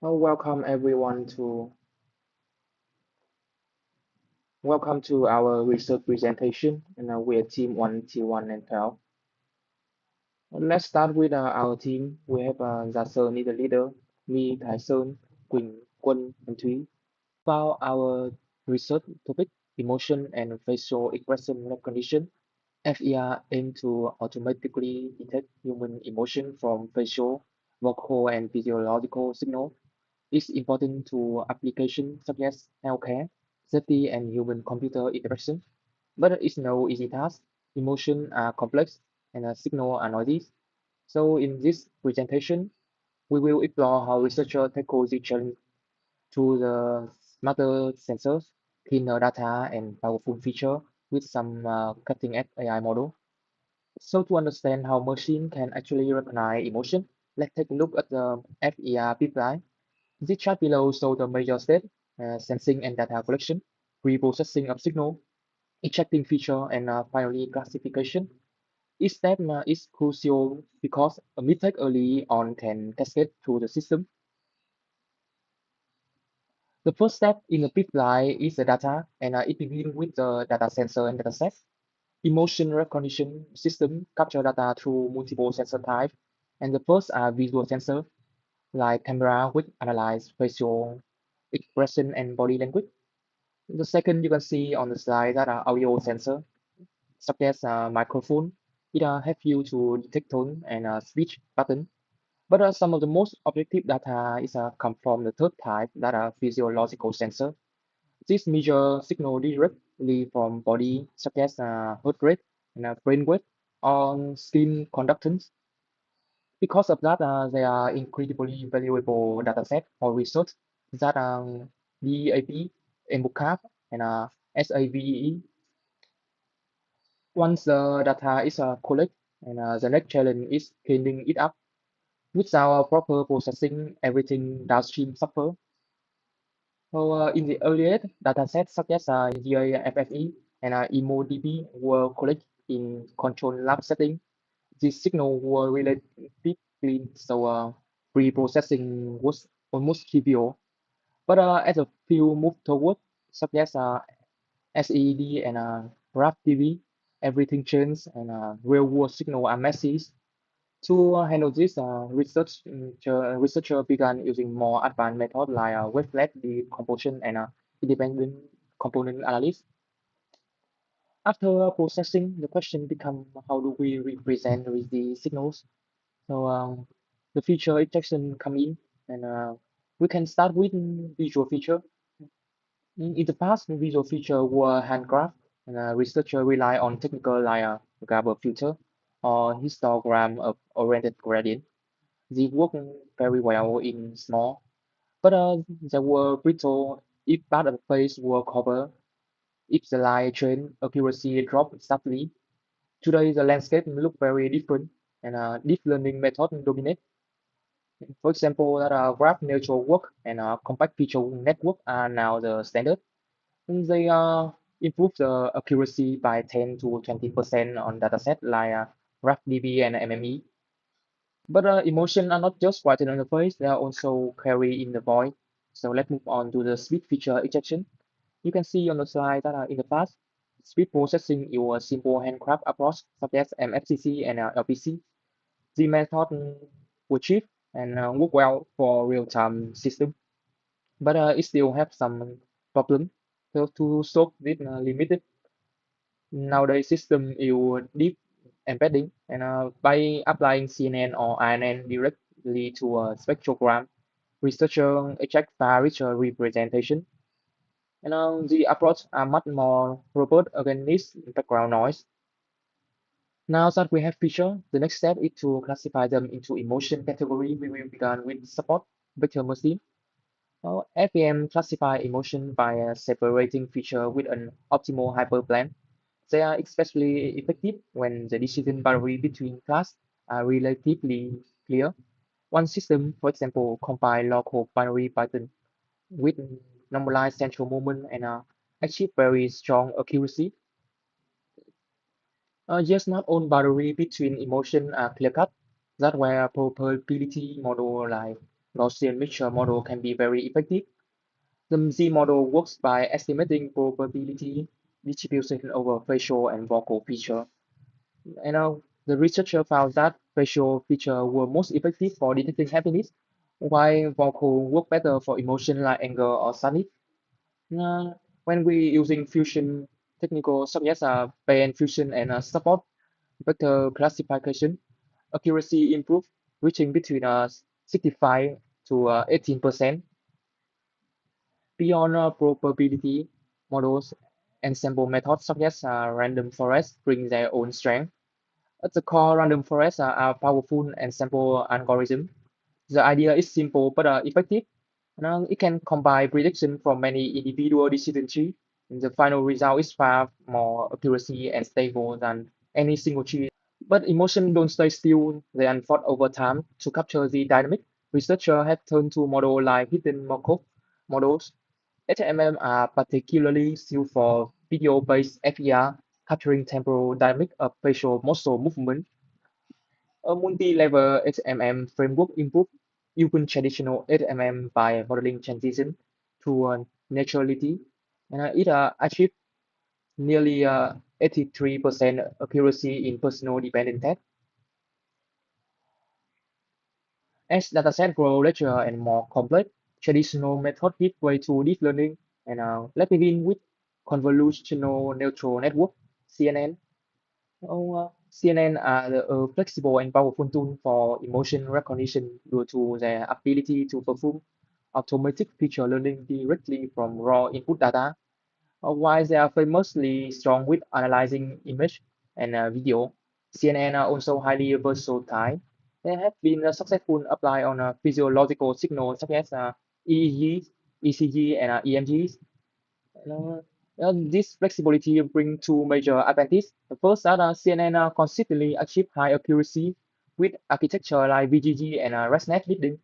Welcome everyone to our research presentation, and we're team 1T1 and 12. Let's start with our team. We have Gia Sơn is the leader, me, Thái Sơn, Quỳnh, Quân, and Thúy. For our research topic, emotion and facial expression recognition, FER aim to automatically detect human emotion from facial, vocal, and physiological signals. Is important to applications such as healthcare, safety, and human-computer interaction, but it's no easy task. Emotions are complex and signals are noisy. So in this presentation, we will explore how researchers tackle the challenge through the smarter sensors, cleaner data, and powerful feature with some cutting-edge AI model. So to understand how machine can actually recognize emotion, let's take a look at the FER pipeline. This chart below shows the major steps: sensing and data collection, pre-processing of signal, extracting feature, and finally classification. Each step is crucial because a mistake early on can cascade through the system. The first step in the pipeline is the data, and it begins with the data sensor and dataset. Emotion recognition system capture data through multiple sensor types, and the first are visual sensor, like camera, which analyze facial expression and body language. The second you can see on the slide that are audio sensor, such as microphone. It help you to detect tone and speech pattern. But some of the most objective data is come from the third type that are physiological sensor. This measure signal directly from body, such as heart rate and brain weight or skin conductance. Because of that, they are incredibly valuable dataset for research that DAP, EMBOCAP, and SAVE. Once the data is collected, and the next challenge is cleaning it up. Without proper processing, everything downstream suffer. So in the earliest datasets such as GAFFE and EMODB were collected in control lab setting. These signals were relatively clean, so pre-processing was almost trivial. But as a few move forward, such as SED and RAV TV, everything changed, and real-world signals are messy. To handle this, researcher began using more advanced methods like wavelet decomposition and independent component analysis. After processing, the question becomes how do we represent with the signals? So the feature extraction come in, and we can start with visual feature. In the past, visual feature were handgraph, and researchers rely on technical like Gabor filter or histogram of oriented gradient. They work very well in small, but they were brittle if part of the face were covered. If the light train accuracy dropped sharply. Today, the landscape look very different, and deep learning method dominate. For example, that graph neural work and compact feature network are now the standard. And they improve the accuracy by 10 to 20% on dataset like GraphDB and MME. But emotions are not just written on the face, they are also carried in the voice. So let's move on to the speech feature extraction. You can see on the slide that in the past, speech processing is a simple handcraft approach such as MFCC and LPC. The method were cheap and work well for real-time system, but it still have some problem. So to solve this limited nowadays system is deep embedding, and by applying CNN or INN directly to a spectrogram, researcher extract far richer representation. And the approach are much more robust against background noise. Now that we have feature, the next step is to classify them into emotion category. We will begin with support vector machine. FEM classify emotion by separating feature with an optimal hyperplan. They are especially effective when the decision boundary between class are relatively clear. One system, for example, compile local binary pattern with normalized central moment and achieve very strong accuracy. Just not all boundary between emotion are clear-cut. That where probability model like Gaussian mixture model can be very effective. The Z model works by estimating probability distribution over facial and vocal feature. And the researcher found that facial features were most effective for detecting happiness, while vocal work better for emotion like anger or sadness. Uh, when we using fusion technical such as pain fusion and support vector classification, accuracy improved, reaching between 65 to 18%. Beyond probability models, ensemble methods such as random forest bring their own strength. At the core, random forests are powerful ensemble algorithm. The idea is simple but effective. It can combine prediction from many individual decision trees. The final result is far more accuracy and stable than any single tree. But emotions don't stay still, they unfold over time. To capture the dynamic, researchers have turned to models like hidden Markov models. HMM are particularly suited for video-based FER, capturing temporal dynamic of facial muscle movement. A multi-level HMM framework improves even traditional HMM by modeling transition to naturality, and it achieves nearly 83% accuracy in personal dependent tests. As dataset grow larger and more complex, traditional methods give way to deep learning, and let's begin with convolutional neural network (CNN). CNN are a flexible and powerful tool for emotion recognition due to their ability to perform automatic feature learning directly from raw input data. While they are famously strong with analyzing image and video, CNN are also highly versatile. They have been successful applied on physiological signals such as EEGs, ECG, and EMGs. Uh, this flexibility brings two major advantages. The first that CNN consistently achieve high accuracy with architecture like VGG and ResNet leading.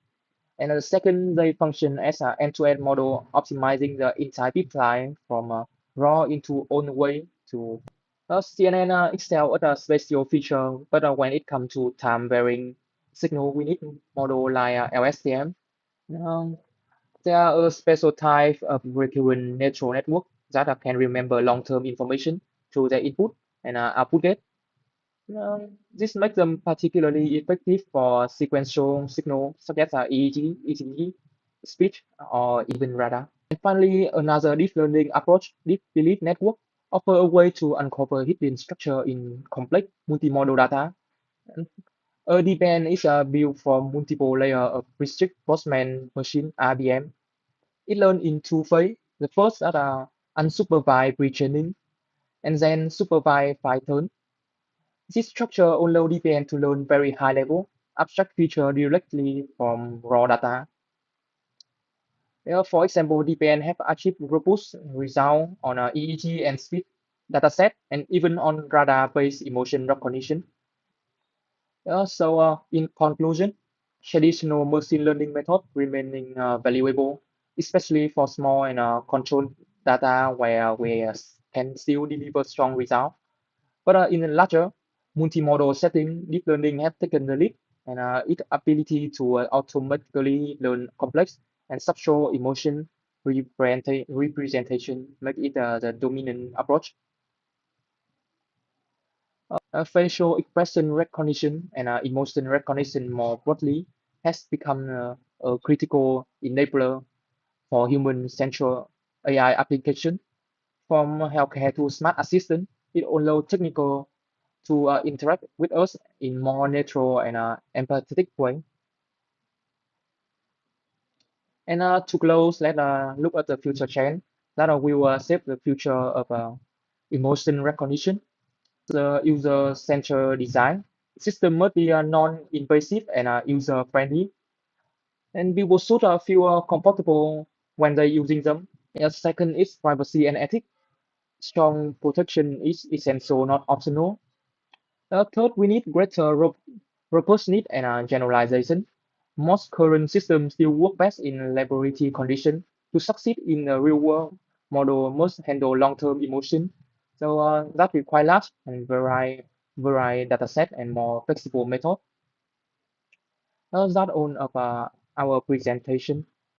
And the second, they function as an end-to-end model, optimizing the entire pipeline from raw into own way to CNN excel at a spatial feature, but when it comes to time-varying signal, we need model like LSTM. Um, there are a special type of recurrent neural network that can remember long-term information through their input and output gate. This makes them particularly effective for sequential signals such as EEG, ECG, speech, or even radar. And finally, another deep learning approach, deep belief network, offer a way to uncover hidden structure in complex multimodal data. And a DBAN is built from multiple layers of restrict Boltzmann machine (RBM). It learns in two phases. The first are unsupervised pre-training and then supervised fine-tune. This structure allows DPN to learn very high-level, abstract features directly from raw data. For example, DPN have achieved robust results on EEG and speed dataset and even on radar-based emotion recognition. In conclusion, traditional machine learning method remaining valuable, especially for small and controlled data where we can still deliver strong results. But in a larger multimodal setting, deep learning has taken the lead, and its ability to automatically learn complex and subtle emotion representation make it the dominant approach. Facial expression recognition and emotion recognition more broadly has become a critical enabler for human-centered AI application. From healthcare to smart assistant, it allows technical to interact with us in more natural and empathetic way. And to close, let's look at the future trend that will shape the future of emotion recognition. The user-centered design system must be non-invasive and user-friendly, and people should feel comfortable when they're using them. And second is privacy and ethics. Strong protection is essential, not optional. Third, we need greater robustness and generalization. Most current systems still work best in laboratory conditions. To succeed in the real world, model must handle long-term emotion. That requires large and varied dataset and more flexible method. That all of our presentation.